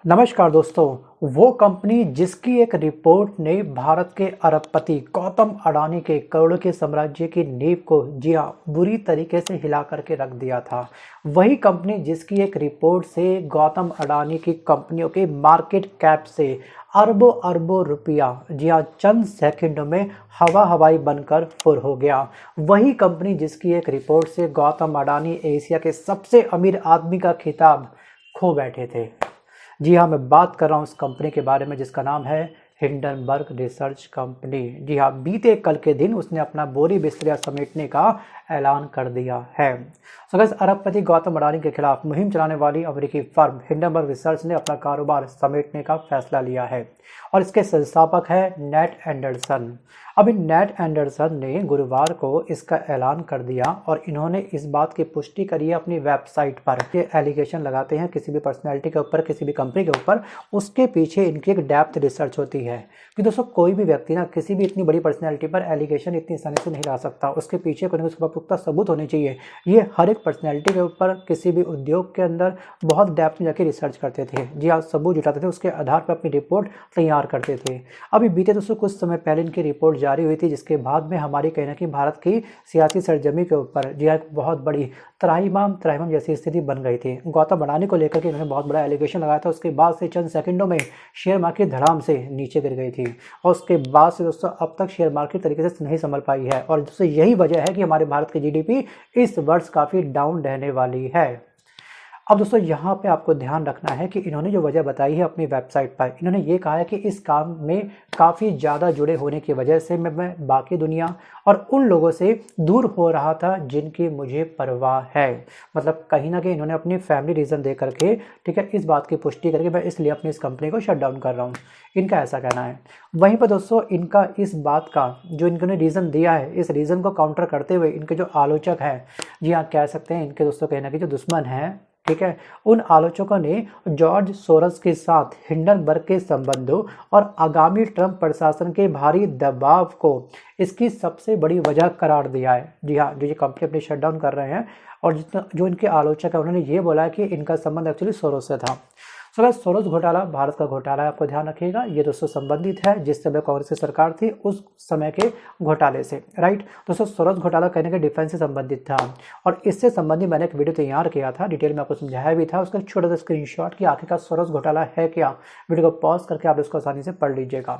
नमस्कार दोस्तों। वो कंपनी जिसकी एक रिपोर्ट ने भारत के अरबपति गौतम अडानी के करोड़ों के साम्राज्य की नींव को जी हाँ बुरी तरीके से हिला करके रख दिया था। वही कंपनी जिसकी एक रिपोर्ट से गौतम अडानी की कंपनियों के मार्केट कैप से अरबों अरबों रुपया जी हाँ चंद सेकंडों में हवाई बनकर फुर हो गया। वही कंपनी जिसकी एक रिपोर्ट से गौतम अडानी एशिया के सबसे अमीर आदमी का खिताब खो बैठे थे। जी हाँ, मैं बात कर रहा हूँ उस कंपनी के बारे में जिसका नाम है हिंडनबर्ग रिसर्च कंपनी। जी हाँ, बीते कल के दिन उसने अपना बोरी बिस्तरा समेटने का ऐलान कर दिया है। सो गाइस, अरबपति गौतम अडानी के खिलाफ मुहिम चलाने वाली अमेरिकी फर्म हिंडनबर्ग रिसर्च ने अपना कारोबार समेटने का फैसला लिया है और इसके संस्थापक है नेट एंडरसन। अभी नेट एंडरसन ने गुरुवार को इसका ऐलान कर दिया और इन्होंने इस बात की पुष्टि करी है अपनी वेबसाइट पर। ये एलिगेशन लगाते हैं किसी भी पर्सनैलिटी के ऊपर, किसी भी कंपनी के ऊपर, उसके पीछे इनकी एक डेप्थ रिसर्च होती है कि दोस्तों कोई भी व्यक्ति ना किसी भी इतनी बड़ी पर्सनैलिटी पर एलिगेशन इतनी आसानी से नहीं ला सकता। उसके पीछे कोई ना कोई पुख्ता सबूत होने चाहिए। ये हर एक पर्सनैलिटी के ऊपर किसी भी उद्योग के अंदर बहुत डेप्थ में जाके रिसर्च करते थे। जी हाँ, सबूत जुटाते थे, उसके आधार पर अपनी रिपोर्ट तैयार करते थे। अभी बीते दोस्तों कुछ समय पहले इनकी रिपोर्ट जारी हुई थी, जिसके बाद में हमारी कहीं ना कहीं भारत की सियासी सरजमी के ऊपर जी हाँ बहुत बड़ी त्राहिमाम जैसी स्थिति बन गई थी। गौतम अडानी को लेकर के इन्होंने बहुत बड़ा एलिगेशन लगाया था। उसके बाद से चंद सेकंडों में शेयर मार्केट धड़ाम से नीचे गिर गई थी और उसके बाद से दोस्तों अब तक शेयर मार्केट तरीके से नहीं संभल पाई है और दोस्तों यही वजह है कि हमारे भारत की जीडीपी इस वर्ष काफ़ी डाउन रहने वाली है। अब दोस्तों यहाँ पे आपको ध्यान रखना है कि इन्होंने जो वजह बताई है अपनी वेबसाइट पर, इन्होंने ये कहा है कि इस काम में काफ़ी ज़्यादा जुड़े होने की वजह से मैं बाकी दुनिया और उन लोगों से दूर हो रहा था जिनकी मुझे परवाह है। मतलब कहीं ना कहीं इन्होंने अपनी फैमिली रीज़न दे करके ठीक है इस बात की पुष्टि करके मैं इसलिए अपनी इस कंपनी को शट डाउन कर रहा हूँ, इनका ऐसा कहना है। वहीं पर दोस्तों इनका इस बात का जो इन्होंने रीज़न दिया है, इस रीज़न को काउंटर करते हुए इनके जो आलोचक हैं, जी हाँ कह सकते हैं इनके दोस्तों कहीं ना कहीं जो दुश्मन हैं, ठीक है, उन आलोचकों ने जॉर्ज सोरस के साथ हिंडनबर्ग के संबंधों और आगामी ट्रंप प्रशासन के भारी दबाव को इसकी सबसे बड़ी वजह करार दिया है। जी हाँ, जो ये कंपनी अपनी शटडाउन कर रहे हैं और जितना जो इनके आलोचक है उन्होंने ये बोला है कि इनका संबंध एक्चुअली सोरस से था। सोरस घोटाला भारत का घोटाला है, आपको ध्यान रखिएगा। ये दोस्तों संबंधित है जिस समय कांग्रेस की सरकार थी उस समय के घोटाले से, राइट। दोस्तों सोरस घोटाला कहने के डिफेंस से संबंधित था और इससे संबंधित मैंने एक वीडियो तैयार किया था, डिटेल में आपको समझाया भी था। उसका छोटा सा स्क्रीनशॉट कि आखिरकार सोरस घोटाला है क्या, वीडियो को पॉज करके आप इसको आसानी से पढ़ लीजिएगा,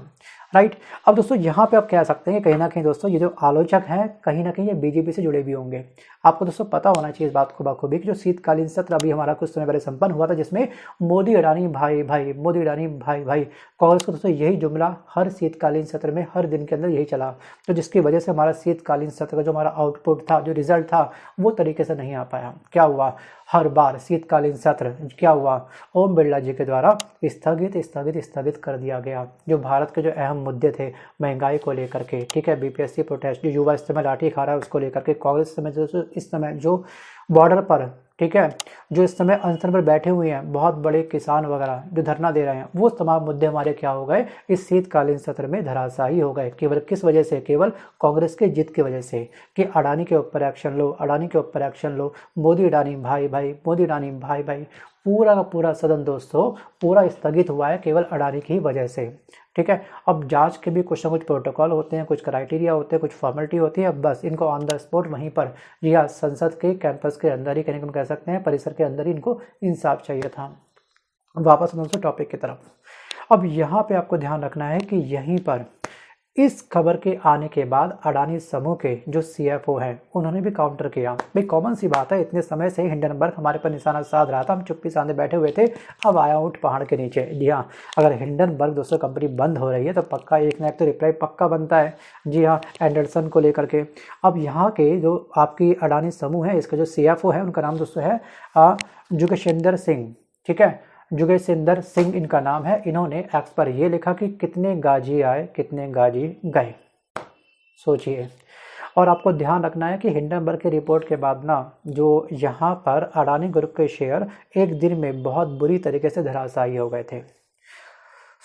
राइट। अब दोस्तों यहाँ पे आप कह सकते हैं कहीं ना कहीं दोस्तों ये जो आलोचक हैं कहीं ना कहीं ये बीजेपी से जुड़े भी होंगे। आपको दोस्तों पता होना चाहिए इस बात को बखूबी कि जो शीतकालीन सत्र अभी हमारा कुछ समय पहले संपन्न हुआ था, जिसमें मोदी अडानी भाई भाई, मोदी अडानी भाई भाई, कांग्रेस को दोस्तों यही जुमला हर शीतकालीन सत्र में हर दिन के अंदर यही चला, तो जिसकी वजह से हमारा शीतकालीन सत्र का जो हमारा आउटपुट था, जो रिजल्ट था, वो तरीके से नहीं आ पाया। क्या हुआ, हर बार शीतकालीन सत्र क्या हुआ, ओम बिरला जी के द्वारा स्थगित कर दिया गया। जो भारत के जो अहम मुद्दे थे महंगाई को लेकर के, ठीक है, बीपीएससी प्रोटेस्ट, जो युवा इस समय लाठी खा रहा है उसको लेकर के, कांग्रेस इस समय जो बॉर्डर पर, ठीक है, जो इस समय अनशन पर बैठे हुए हैं बहुत बड़े किसान वगैरह जो धरना दे रहे हैं, वो तमाम मुद्दे हमारे क्या हो गए, इस शीतकालीन सत्र में धराशायी हो गए। केवल किस वजह से, केवल कांग्रेस के जीत की वजह से कि अडानी के ऊपर एक्शन लो, अडानी के ऊपर एक्शन लो, मोदी अडानी भाई भाई, मोदी अडानी भाई भाई। पूरा का पूरा सदन दोस्तों पूरा स्थगित हुआ है केवल अडानी की वजह से, ठीक है। अब जांच के भी कुछ ना कुछ प्रोटोकॉल होते हैं, कुछ क्राइटेरिया होते हैं, कुछ फॉर्मेलिटी होती है। अब बस इनको ऑन द स्पॉट वहीं पर जी हाँ संसद के कैंपस के अंदर ही कह सकते हैं, परिसर के अंदर ही इनको इंसाफ चाहिए था। वापस हम दोस्तों टॉपिक की तरफ। अब यहाँ पे आपको ध्यान रखना है कि यहीं पर इस खबर के आने के बाद अडानी समूह के जो सीएफओ हैं उन्होंने भी काउंटर किया। भाई कॉमन सी बात है, इतने समय से हिंडनबर्ग हमारे पर निशाना साध रहा था, हम चुप्पी साधे बैठे हुए थे, अब आया ऊँट पहाड़ के नीचे। जी हाँ, अगर हिंडनबर्ग दोस्तों कंपनी बंद हो रही है तो पक्का एक ना एक तो रिप्लाई पक्का बनता है। जी हाँ, एंडरसन को लेकर के। अब यहाँ के जो आपकी अडानी समूह है इसका जो सीएफओ है उनका नाम दोस्तों है जुगेशेंद्र सिंह, ठीक है, जुगेशेंद्र सिंह इनका नाम है। इन्होंने एक्स पर ये लिखा कि कितने गाजी आए कितने गाजी गए, सोचिए। और आपको ध्यान रखना है कि हिंडनबर्ग की रिपोर्ट के बाद ना जो यहाँ पर अडानी ग्रुप के शेयर एक दिन में बहुत बुरी तरीके से धराशायी हो गए थे।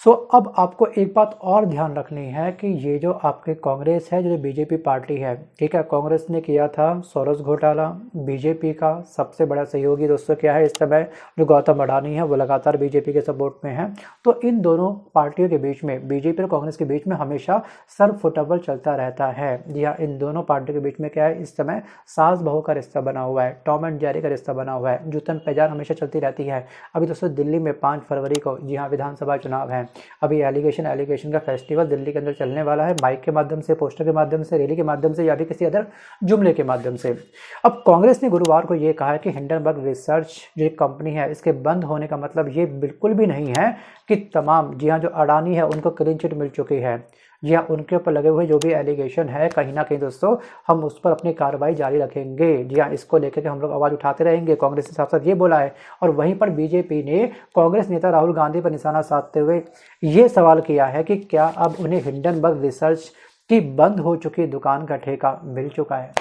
सो अब आपको एक बात और ध्यान रखनी है कि ये जो आपके कांग्रेस है, जो बीजेपी पार्टी है, ठीक है, कांग्रेस ने किया था सोरस घोटाला। बीजेपी का सबसे बड़ा सहयोगी दोस्तों क्या है इस समय, जो गौतम अडानी है, वो लगातार बीजेपी के सपोर्ट में है। तो इन दोनों पार्टियों के बीच में, बीजेपी और कांग्रेस के बीच में हमेशा सर फुटबॉल चलता रहता है। जी हाँ, इन दोनों पार्टियों के बीच में क्या है इस समय, सास बहू का रिश्ता बना हुआ है, टॉम एंड जेरी का रिश्ता बना हुआ है, जूतन पैजान हमेशा चलती रहती है। अभी दोस्तों दिल्ली में 5 फरवरी को, जी हाँ, विधानसभा चुनाव है। अभी एलिगेशन का फेस्टिवल दिल्ली के अंदर चलने वाला है, माइक के माध्यम से, पोस्टर के माध्यम से, रैली के माध्यम से, या भी किसी अदर जुमले के माध्यम से। अब कांग्रेस ने गुरुवार को ये कहा है कि हिंडनबर्ग रिसर्च जो एक कंपनी है, इसके बंद होने का मतलब ये बिल्कुल भी नहीं है कि तमाम, जी हाँ, जो अडानी है उनको क्लीन चिट मिल चुकी है। जी हाँ, उनके ऊपर लगे हुए जो भी एलिगेशन है, कहीं ना कहीं दोस्तों हम उस पर अपनी कार्रवाई जारी रखेंगे। जी हाँ, इसको लेकर के हम लोग आवाज़ उठाते रहेंगे। कांग्रेस ने साफ साफ ये बोला है। और वहीं पर बीजेपी ने कांग्रेस नेता राहुल गांधी पर निशाना साधते हुए ये सवाल किया है कि क्या अब उन्हें हिंडनबर्ग रिसर्च की बंद हो चुकी दुकान का ठेका मिल चुका है।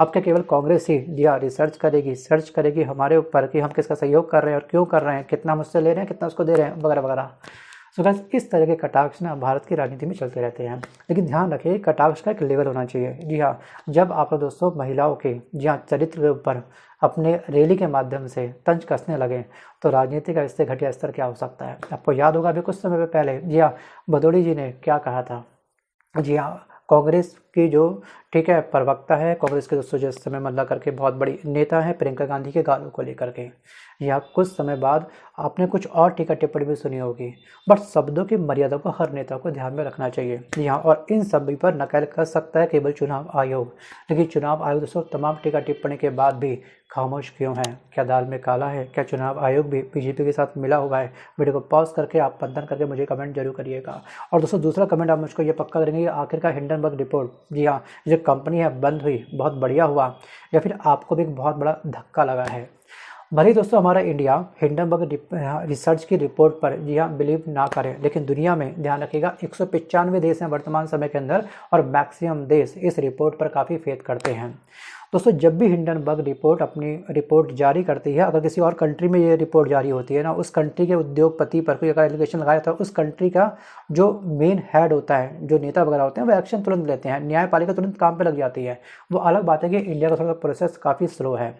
अब क्या केवल कांग्रेस ही, जी हाँ, रिसर्च करेगी, सर्च करेगी हमारे ऊपर कि हम किसका सहयोग कर रहे हैं और क्यों कर रहे हैं, कितना मुझसे ले रहे हैं, कितना उसको दे रहे हैं, वगैरह वगैरह। सो गाइस, इस तरह के कटाक्ष ना भारत की राजनीति में चलते रहते हैं, लेकिन ध्यान रखिए कटाक्ष का एक लेवल होना चाहिए। जी हाँ, जब आप दोस्तों महिलाओं के, जी हाँ, चरित्र के ऊपर अपने रैली के माध्यम से तंज कसने लगे, तो राजनीति का इससे घटिया स्तर क्या हो सकता है। आपको याद होगा अभी कुछ समय पहले, जी हाँ, भदौड़ी जी ने क्या कहा था। जी हाँ, कांग्रेस की जो, ठीक है, प्रवक्ता है कांग्रेस के दोस्तों, जिस समय मल्ला करके बहुत बड़ी नेता है, प्रियंका गांधी के गालों को लेकर के, या कुछ समय बाद आपने कुछ और टीका टिप्पणी भी सुनी होगी। बट शब्दों की मर्यादा को हर नेता को ध्यान में रखना चाहिए। जी हाँ, और इन सभी पर नकल कर सकता है केवल चुनाव आयोग, लेकिन चुनाव आयोग दोस्तों तमाम टीका टिप्पणी के बाद भी खामोश क्यों है। क्या दाल में काला है? क्या चुनाव आयोग भी बीजेपी के साथ मिला हुआ है? वीडियो को पॉज करके आप मंथन करके मुझे कमेंट जरूर करिएगा। और दोस्तों दूसरा कमेंट आप मुझको ये पक्का करेंगे कि आखिरकार हिंडनबर्ग रिपोर्ट, जी हाँ, जो कंपनी है बंद हुई, बहुत बढ़िया हुआ, या फिर आपको भी एक बहुत बड़ा धक्का लगा है। भले ही दोस्तों हमारा इंडिया हिंडनबर्ग रिसर्च की रिपोर्ट पर, जी हाँ, बिलीव ना करें, लेकिन दुनिया में ध्यान रखिएगा 195 देश हैं वर्तमान समय के अंदर, और मैक्सिमम देश इस रिपोर्ट पर काफ़ी फेथ करते हैं। दोस्तों जब भी हिंडनबर्ग रिपोर्ट अपनी रिपोर्ट जारी करती है, अगर किसी और कंट्री में ये रिपोर्ट जारी होती है ना, उस कंट्री के उद्योगपति पर कोई अगर एलिगेशन लगाया था, उस कंट्री का जो मेन हेड होता है, जो नेता वगैरह होते हैं, वो एक्शन तुरंत लेते हैं, न्यायपालिका तुरंत काम पे लग जाती है। वो अलग बात है कि इंडिया का थोड़ा प्रोसेस काफ़ी स्लो है।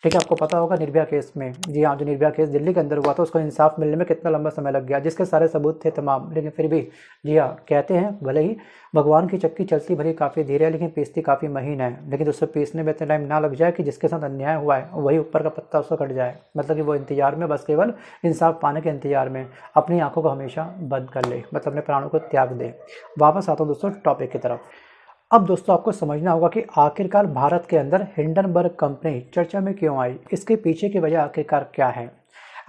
ठीक है, आपको पता होगा निर्भया केस में, जी हाँ, जो निर्भया केस दिल्ली के अंदर हुआ था, उसको इंसाफ मिलने में कितना लंबा समय लग गया, जिसके सारे सबूत थे तमाम, लेकिन फिर भी, जी हाँ, कहते हैं भले ही भगवान की चक्की चलती भली काफ़ी धीरे है, लेकिन पीसती काफ़ी महीन है। लेकिन दोस्तों पीसने में इतना टाइम ना लग जाए कि जिसके साथ अन्याय हुआ है वही ऊपर का पत्ता उसको कट जाए, मतलब कि वो इंतजार में, बस केवल इंसाफ पाने के इंतजार में अपनी आंखों को हमेशा बंद कर ले, मतलब अपने प्राणों को त्याग दे। वापस आता हूँ दोस्तों टॉपिक की तरफ। अब दोस्तों आपको समझना होगा कि आखिरकार भारत के अंदर हिंडनबर्ग कंपनी चर्चा में क्यों आई, इसके पीछे की वजह आखिरकार क्या है।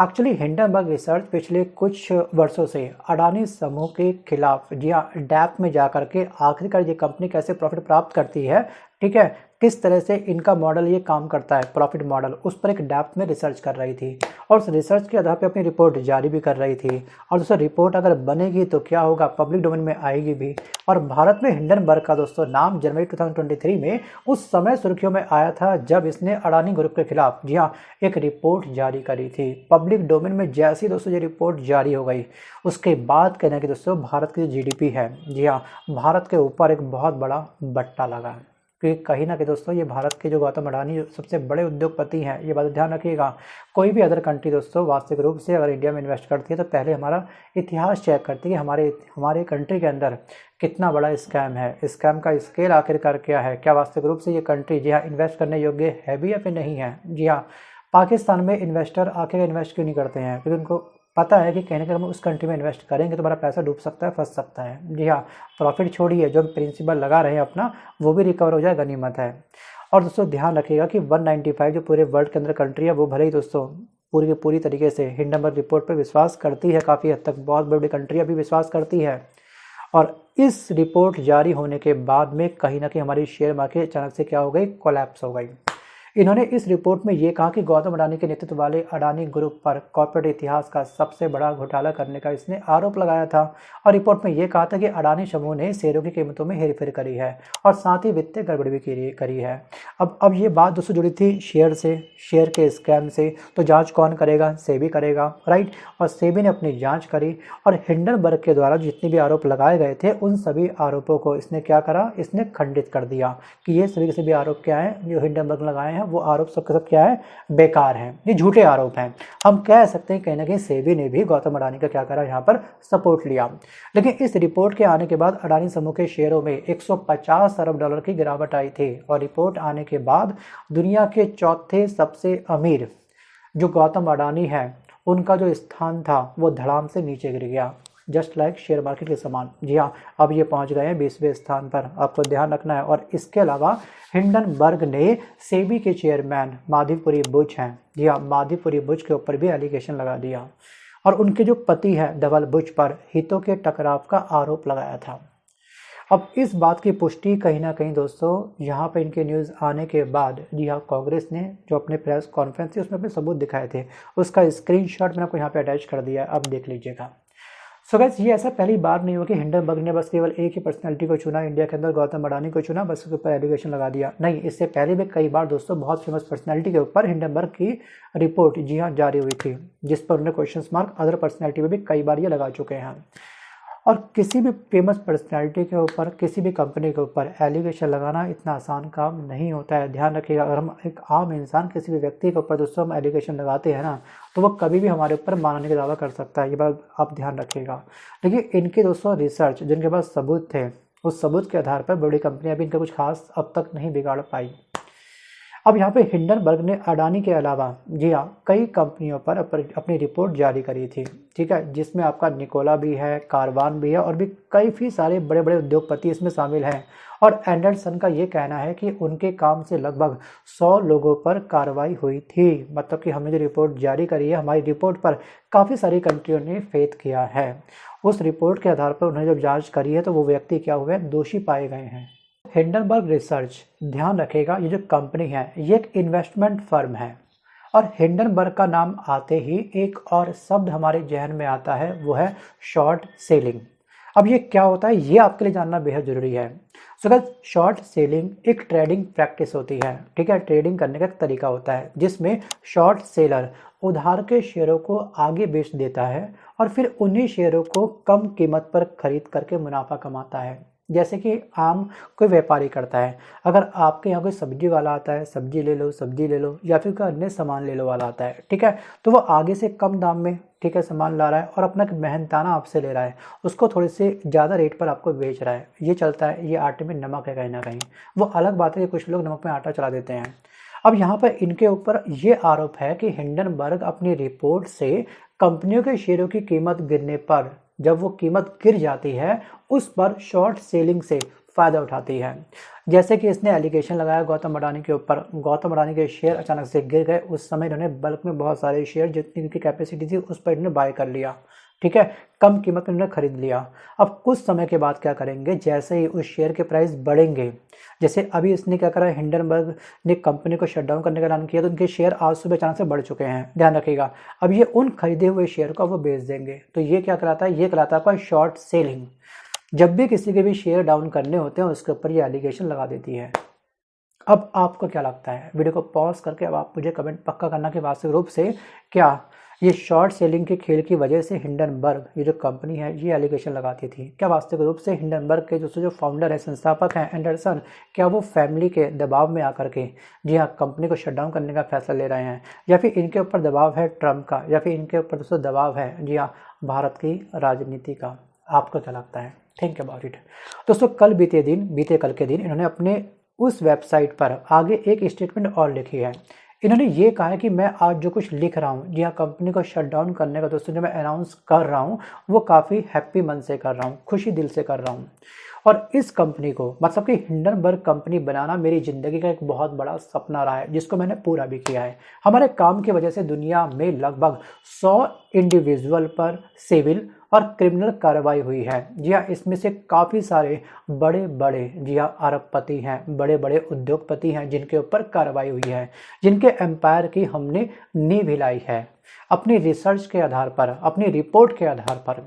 एक्चुअली हिंडनबर्ग रिसर्च पिछले कुछ वर्षों से अडानी समूह के खिलाफ, जी हाँ, डेप्थ में जा करके आखिरकार ये कंपनी कैसे प्रॉफिट प्राप्त करती है, ठीक है, किस तरह से इनका मॉडल ये काम करता है, प्रॉफिट मॉडल, उस पर एक डेप्थ में रिसर्च कर रही थी, और उस रिसर्च के आधार पे अपनी रिपोर्ट जारी भी कर रही थी। और दोस्तों रिपोर्ट अगर बनेगी तो क्या होगा, पब्लिक डोमेन में आएगी भी। और भारत में हिंडनबर्ग का दोस्तों नाम जनवरी 2023 में उस समय सुर्खियों में आया था जब इसने अडानी ग्रुप के खिलाफ, जी हाँ, एक रिपोर्ट जारी करी थी। पब्लिक डोमेन में जैसी दोस्तों ये रिपोर्ट जारी हो गई, उसके बाद कहना कि दोस्तों भारत की जो जीडीपी है, जी हाँ, भारत के ऊपर एक बहुत बड़ा बट्टा लगा। क्योंकि कहीं ना कहीं दोस्तों ये भारत के जो गौतम अडानी सबसे बड़े उद्योगपति हैं, ये बात ध्यान रखिएगा। कोई भी अदर कंट्री दोस्तों वास्तविक रूप से अगर इंडिया में इन्वेस्ट करती है तो पहले हमारा इतिहास चेक करती है कि हमारे कंट्री के अंदर कितना बड़ा स्कैम है, स्कैम का स्केल आखिरकार क्या है, क्या वास्तविक रूप से ये कंट्री, जी हाँ, इन्वेस्ट करने योग्य है भी या फिर नहीं है। जी हाँ, पाकिस्तान में इन्वेस्टर आखिर इन्वेस्ट क्यों नहीं करते हैं, क्योंकि उनको पता है कि कहीं ना कहीं हम उस कंट्री में इन्वेस्ट करेंगे तो हमारा पैसा डूब सकता है, फंस सकता है। जी हाँ, प्रॉफिट छोड़िए, जो प्रिंसिपल लगा रहे हैं अपना वो भी रिकवर हो जाए, गनीमत है। और दोस्तों ध्यान रखिएगा कि 195 जो पूरे वर्ल्ड के अंदर कंट्री है, वो भले ही दोस्तों पूरी की पूरी तरीके से हिंडनबर्ग रिपोर्ट पर विश्वास करती है, काफ़ी हद तक बहुत बड़ी कंट्री अभी विश्वास करती है। और इस रिपोर्ट जारी होने के बाद में कहीं ना कहीं हमारी शेयर मार्केट अचानक से क्या हो गई, कोलैप्स हो गई। इन्होंने इस रिपोर्ट में ये कहा कि गौतम अडानी के नेतृत्व वाले अडानी ग्रुप पर कॉर्पोरेट इतिहास का सबसे बड़ा घोटाला करने का इसने आरोप लगाया था। और रिपोर्ट में ये कहा था कि अडानी समूह ने शेयरों की कीमतों में हेरफेर करी है और साथ ही वित्तीय गड़बड़ी भी करी है। अब ये बात दोस्तों जुड़ी थी शेयर के स्कैम से, तो जांच कौन करेगा? सेबी करेगा, राइट। और सेबी ने अपनी जांच करी और हिंडनबर्ग के द्वारा जितने भी आरोप लगाए गए थे उन सभी आरोपों को इसने क्या करा? इसने खंडित कर दिया कि ये सभी के सभी आरोप क्या है जो हिंडनबर्ग लगाए हैं, वो आरोप सबके सब क्या है? बेकार हैं, ये झूठे आरोप हैं। हम कह सकते हैं कहीं ना कहीं सेबी ने भी गौतम अडानी का क्या करा? यहाँ पर सपोर्ट लिया। लेकिन इस रिपोर्ट के आने के बाद अडानी समूह के शेयरों में 150 अरब डॉलर की गिरावट आई थी और रिपोर्ट आने के बाद दुनिया के चौथे सबसे अमीर जो गौतम अडानी है उनका जो स्थान था वो धड़ाम से नीचे गिर गया, जस्ट लाइक शेयर मार्केट के समान। जी हाँ, अब ये पहुंच गए हैं 20वें स्थान पर, आपको ध्यान रखना है। और इसके अलावा हिंडनबर्ग ने सेबी के चेयरमैन माधवपुरी बुच हैं, जी हाँ, माधवपुरी बुच के ऊपर भी एलिगेशन लगा दिया और उनके जो पति हैं धवल बुच पर हितों के टकराव का आरोप लगाया था। अब इस बात की पुष्टि कहीं ना कहीं दोस्तों यहाँ पे इनके न्यूज़ आने के बाद, जी हाँ, कांग्रेस ने जो अपने प्रेस कॉन्फ्रेंस थी उसमें अपने सबूत दिखाए थे, उसका स्क्रीनशॉट मैंने आपको यहाँ पे अटैच कर दिया है, अब देख लीजिएगा। सो गाइस, ये ऐसा पहली बार नहीं हुआ कि हिंडनबर्ग ने बस केवल एक ही पर्सनैलिटी को चुना, इंडिया के अंदर गौतम अडानी को चुना, बस उसके ऊपर एलिगेशन लगा दिया। नहीं, इससे पहले भी कई बार दोस्तों बहुत फेमस पर्सनैलिटी के ऊपर हिंडनबर्ग की रिपोर्ट, जी हाँ, जारी हुई थी, जिस पर उन्होंने क्वेश्चन मार्क अदर पर्सनैलिटी में भी कई बार ये लगा चुके हैं। और किसी भी फेमस पर्सनैलिटी के ऊपर, किसी भी कंपनी के ऊपर एलिगेशन लगाना इतना आसान काम नहीं होता है, ध्यान रखिएगा। अगर हम एक आम इंसान किसी भी व्यक्ति के ऊपर दोस्तों हम एलिगेशन लगाते हैं ना, तो वो कभी भी हमारे ऊपर मानने का दावा कर सकता है, ये बात आप ध्यान रखिएगा। लेकिन इनके दोस्तों रिसर्च, जिनके पास सबूत थे, उस सबूत के आधार पर बड़ी कंपनियां भी इनका कुछ खास अब तक नहीं बिगाड़ पाई। अब यहाँ पे हिंडनबर्ग ने अडानी के अलावा, जी हाँ, कई कंपनियों पर अपनी रिपोर्ट जारी करी थी, ठीक है, जिसमें आपका निकोला भी है, कारवान भी है और भी कई सारे बड़े बड़े उद्योगपति इसमें शामिल हैं। और एंडरसन का ये कहना है कि उनके काम से लगभग 100 लोगों पर कार्रवाई हुई थी। मतलब कि हमने जो रिपोर्ट जारी करी है, हमारी रिपोर्ट पर काफ़ी सारी कंट्रियों ने फेथ किया है। उस रिपोर्ट के आधार पर उन्होंने जब जाँच करी है तो वो व्यक्ति क्या हुए? दोषी पाए गए हैं। हिंडनबर्ग रिसर्च, ध्यान रखेगा, ये जो कंपनी है ये एक इन्वेस्टमेंट फर्म है और हिंडनबर्ग का नाम आते ही एक और शब्द हमारे जहन में आता है, वो है शॉर्ट सेलिंग। अब ये क्या होता है ये आपके लिए जानना बेहद जरूरी है। सो गाइस, शॉर्ट सेलिंग एक ट्रेडिंग प्रैक्टिस होती है, ठीक है, ट्रेडिंग करने का एक तरीका होता है जिसमें शॉर्ट सेलर उधार के शेयरों को आगे बेच देता है और फिर उन्हीं शेयरों को कम कीमत पर खरीद करके मुनाफा कमाता है। जैसे कि आम कोई व्यापारी करता है, अगर आपके यहाँ कोई सब्जी वाला आता है, सब्जी ले लो, या फिर कोई अन्य सामान ले लो वाला आता है, ठीक है, तो वो आगे से कम दाम में, ठीक है, सामान ला रहा है और अपना मेहनताना आपसे ले रहा है, उसको थोड़ी से ज़्यादा रेट पर आपको बेच रहा है। ये चलता है, ये आटे में नमक है कहीं ना कहीं। वो अलग बात है कि कुछ लोग नमक में आटा चला देते हैं। अब यहाँ पर इनके ऊपर ये आरोप है कि हिंडनबर्ग अपनी रिपोर्ट से कंपनियों के शेयरों की कीमत गिरने पर, जब वो कीमत गिर जाती है, उस पर शॉर्ट सेलिंग से फ़ायदा उठाती है। जैसे कि इसने एलिगेशन लगाया गौतम अडानी के ऊपर, गौतम अडानी के शेयर अचानक से गिर गए, उस समय इन्होंने बल्क में बहुत सारे शेयर जितनी इनकी कैपेसिटी थी उस पर इन्होंने बाय कर लिया, ठीक है, कम कीमत में इन्होंने खरीद लिया। अब कुछ समय के बाद क्या करेंगे, जैसे ही उस शेयर के प्राइस बढ़ेंगे, जैसे अभी इसने क्या करा, हिंडनबर्ग ने कंपनी को शटडाउन करने का ऐलान किया तो उनके शेयर आज सुबह अचानक से बढ़ चुके हैं, ध्यान रखिएगा। अब ये उन खरीदे हुए शेयर को वो बेच देंगे, तो ये क्या कराता है, ये कराता है आपका शॉर्ट सेलिंग। जब भी किसी के भी शेयर डाउन करने होते हैं उसके ऊपर ये एलिगेशन लगा देती है। अब आपको क्या लगता है, वीडियो को पॉज करके अब आप मुझे कमेंट पक्का करना कि वास्तविक रूप से क्या ये शॉर्ट सेलिंग के खेल की वजह से हिंडनबर्ग, ये जो कंपनी है, ये एलिगेशन लगाती थी? क्या वास्तविक रूप से हिंडनबर्ग के जो फाउंडर है, संस्थापक हैं एंडरसन, क्या वो फैमिली के दबाव में आकर के, जी हाँ, कंपनी को शटडाउन करने का फैसला ले रहे हैं, या फिर इनके ऊपर दबाव है ट्रंप का, या फिर इनके ऊपर दोस्तों दबाव है, जी हाँ, भारत की राजनीति का? आपको क्या लगता है? Think about it. दोस्तों, बीते कल के दिन इन्होंने अपने उस वेबसाइट पर आगे एक स्टेटमेंट और लिखी है। इन्होंने ये कहा है कि मैं आज जो कुछ लिख रहा हूँ, जी हाँ, कंपनी को शट डाउन करने का दोस्तों जो मैं अनाउंस कर रहा हूँ वो काफ़ी हैप्पी मन से कर रहा हूँ, खुशी दिल से कर रहा हूँ। और इस कंपनी को, मतलब कि हिंडनबर्ग कंपनी बनाना मेरी ज़िंदगी का एक बहुत बड़ा सपना रहा है जिसको मैंने पूरा भी किया है। हमारे काम की वजह से दुनिया में लगभग 100 इंडिविजुअल पर सिविल और क्रिमिनल कार्रवाई हुई है। जी हाँ, इसमें से काफ़ी सारे बड़े बड़े जी हाँ अरबपति हैं, बड़े बड़े उद्योगपति हैं जिनके ऊपर कार्रवाई हुई है, जिनके एम्पायर की हमने नींव हिलाई है अपनी रिसर्च के आधार पर, अपनी रिपोर्ट के आधार पर।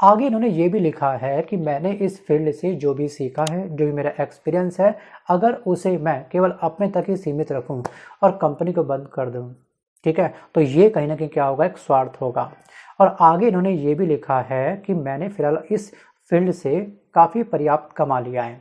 आगे इन्होंने ये भी लिखा है कि मैंने इस फील्ड से जो भी सीखा है, जो भी मेरा एक्सपीरियंस है, अगर उसे मैं केवल अपने तक ही सीमित रखूं और कंपनी को बंद कर दूं, ठीक है, तो ये कहीं ना कहीं क्या होगा, एक स्वार्थ होगा। और आगे इन्होंने ये भी लिखा है कि मैंने फिलहाल इस फील्ड से काफ़ी पर्याप्त कमा लिया है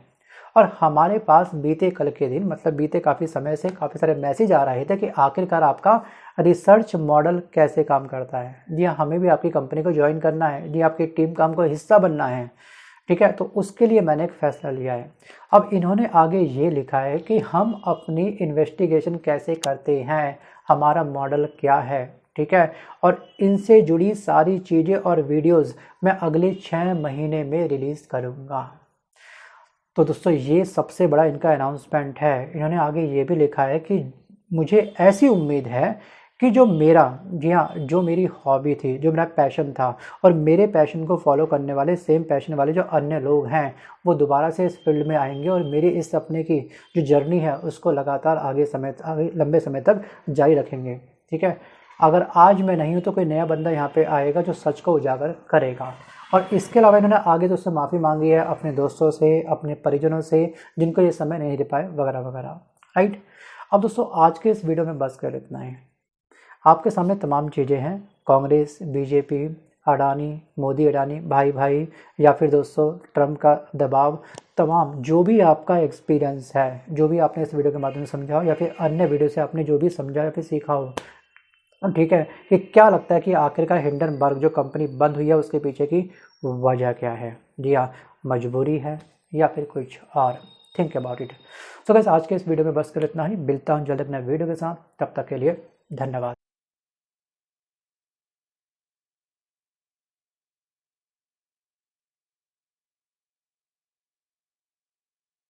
और हमारे पास बीते कल के दिन, मतलब बीते काफ़ी समय से काफ़ी सारे मैसेज आ रहे थे कि आखिरकार आपका रिसर्च मॉडल कैसे काम करता है। जी हाँ, हमें भी आपकी कंपनी को ज्वाइन करना है, जी आपकी टीम का हमको हिस्सा बनना है, ठीक है, तो उसके लिए मैंने एक फ़ैसला लिया है। अब इन्होंने आगे ये लिखा है कि हम अपनी इन्वेस्टिगेशन कैसे करते हैं, हमारा मॉडल क्या है, ठीक है, और इनसे जुड़ी सारी चीज़ें और वीडियोस मैं अगले 6 महीने में रिलीज़ करूँगा। तो दोस्तों ये सबसे बड़ा इनका अनाउंसमेंट है। इन्होंने आगे ये भी लिखा है कि मुझे ऐसी उम्मीद है कि जो मेरा, जी हाँ, जो मेरी हॉबी थी, जो मेरा पैशन था और मेरे पैशन को फॉलो करने वाले, सेम पैशन वाले जो अन्य लोग हैं, वो दोबारा से इस फील्ड में आएंगे और मेरी इस सपने की जो जर्नी है उसको लगातार आगे लंबे समय तक जारी रखेंगे, ठीक है। अगर आज मैं नहीं हूँ तो कोई नया बंदा यहाँ पे आएगा जो सच को उजागर करेगा। और इसके अलावा इन्होंने आगे दोस्तों माफ़ी मांगी है अपने दोस्तों से, अपने परिजनों से जिनको ये समय नहीं दे पाए, वगैरह वगैरह, राइट। अब दोस्तों आज के इस वीडियो में बस कर इतना ही। आपके सामने तमाम चीज़ें हैं, कांग्रेस, बीजेपी, अडानी, मोदी अडानी, भाई भाई, या फिर दोस्तों ट्रम्प का दबाव, तमाम जो भी आपका एक्सपीरियंस है, जो भी आपने इस वीडियो के माध्यम से समझा हो या फिर अन्य वीडियो से आपने जो भी समझा या फिर सीखा हो, ठीक है, कि क्या लगता है कि आखिरकार हिंडनबर्ग जो कंपनी बंद हुई है उसके पीछे की वजह क्या है। जी हाँ, मजबूरी है या फिर कुछ और, think about it. So guys आज के इस वीडियो में बस कर इतना ही, मिलता हूँ जल्द अपने वीडियो के साथ, तब तक के लिए धन्यवाद।